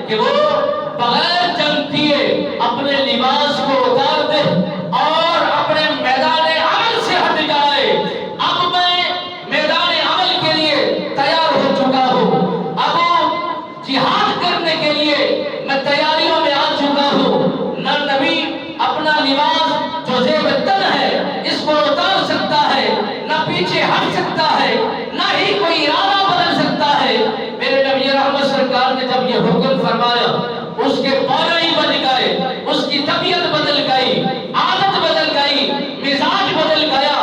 کہ وہ بغیر جنگ کیے اپنے لباس کو اتار دے اور اپنے میدان عمل سے ہٹ جائے۔ اب میں میدان عمل کے لیے تیار ہو چکا ہوں، اب جہاد کرنے کے لیے میں تیاریوں میں آ چکا ہوں۔ نہ نبی اپنا لباس جو زیب تن ہے اس کو اتار سکتا ہے، نہ پیچھے ہٹ سکتا ہے، نہ ہی کوئی ارادہ بدل سکتا ہے۔ میرے نبی رحمت سرکار نے جب یہ حکم فرمایا، اس کے پاؤں ہی بدل گئے، اس کی طبیعت بدل گئی، عادت بدل گئی، مزاج بدل گیا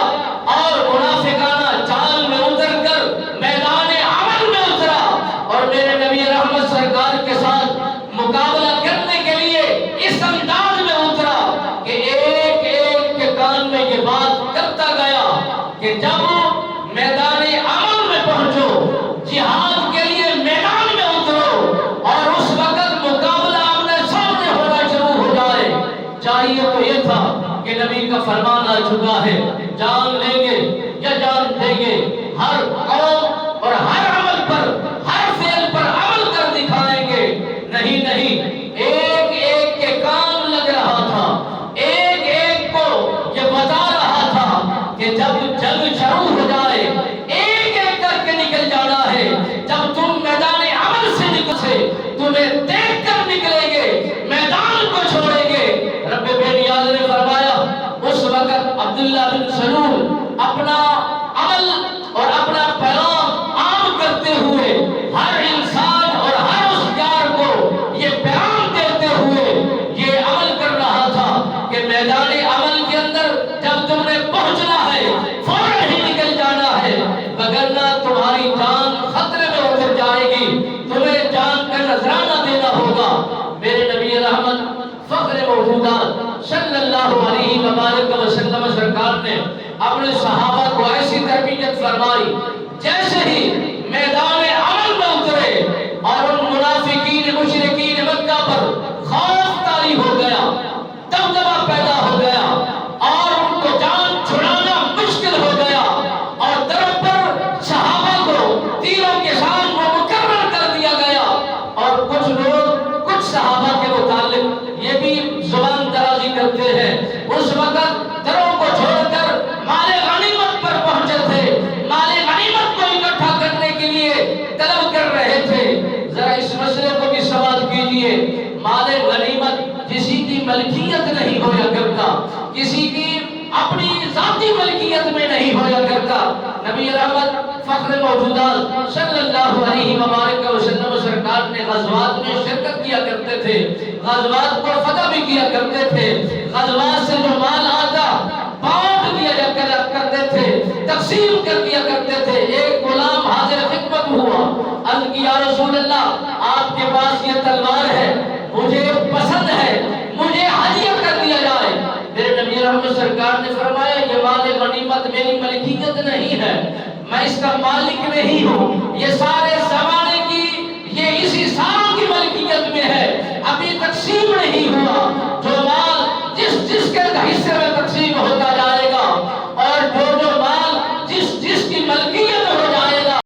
اور منافقانہ چال میں اتر کر میدان عمل میں اترا اور میرے نبی رحمت سرکار کے ساتھ مقابلہ کرنے کے لیے اس انداز میں اترا کہ ایک ایک کے کان میں یہ بات کرتا گیا کہ جب میدان عمل میں پہنچو، جہاد کے لیے میدان میں اترو اور اس وقت مقابلہ آمنے سامنے ہونا شروع ہو جائے۔ چاہیے تو یہ تھا کہ نبی کا فرمان آ چکا ہے، جان لیں گے یا جان دیں گے، ہر قوم اور ہر عمل پر، ہر فعل پر عمل کر دکھائیں گے۔ نہیں نہیں، ایک ایک کے کام لگ رہا تھا، ایک ایک کو یہ بتا رہا تھا کہ جب جنگ شروع ہو جائے ایک ایک کر کے نکل جانا ہے۔ جب تم میدان عمل سے نکلے تمہیں دیکھ کر نکلیں گے، میدان کو چھوڑیں گے۔ رب بے نیاز نے فرمایا اس وقت عبداللہ بن سلول اپنا عمل اور اپنا پیغام عام کرتے ہوئے ہر انسان اور ہر اس یار کو یہ پیغام دیتے ہوئے یہ عمل کر رہا تھا کہ میدان عمل کے اندر جب تم نے پہنچنا ہے فوراً ہی نکل جانا ہے، وگرنہ تمہاری جان خطرے میں اتر جائے گی، تمہیں جان کا نذرانہ دینا ہوگا۔ میرے نبی رحمت فخر موجودات صلی اللہ علیہ وآلہ وسلم سرکار نے اپنے صحابہ کو ایسی تربیت فرمائی، جیسے ہی میدان عمل میں اترے اور ان منافقین مشرکین مکہ پر خوف طاری ہو گیا، دبدبہ پیدا ہو گیا اور ان کو جان چھڑانا مشکل ہو گیا اور طرف پر صحابہ کو تیروں کے ساتھ مقرر کر دیا گیا اور کچھ لوگ کچھ صحابہ کے متعلق یہ بھی زبان درازی کرتے ہیں، اس وقت دروں کو چھوڑ کر مال غنیمت پر پہنچے تھے، مال غنیمت کو اکٹھا کرنے کے لیے طلب کر رہے تھے۔ ذرا اس مسئلے کو بھی سمجھ کیجئے، مال غنیمت کسی کی ملکیت نہیں ہویا کرتا، کسی کی اپنی ذاتی ملکیت میں نہیں ہویا کرتا۔ نبی رحمت فخر موجودات صلی اللہ علیہ وآلہ وسلم سرکار نے غزوات میں شرکت کیا کرتے تھے، غزوات کو فتح بھی کیا کرتے تھے، غزوات سے جو مال آتا بانٹ دیا کرتے تھے، تقسیم کر دیا کرتے تھے۔ ایک غلام حاضر خدمت ہوا، عرض کیا رسول اللہ آپ کے پاس یہ تلوار ہے، مجھے پسند ہے، مجھے ہدیہ کر دیا جائے۔ میرے نبی رحمت سرکار نے فرمایا یہ مال غنیمت میری ملکیت نہیں ہے، میں اس کا مالک نہیں ہوں، یہ سارے زمانے کی، یہ اسی سال کی ملکیت میں ہے، ابھی تقسیم نہیں ہوا۔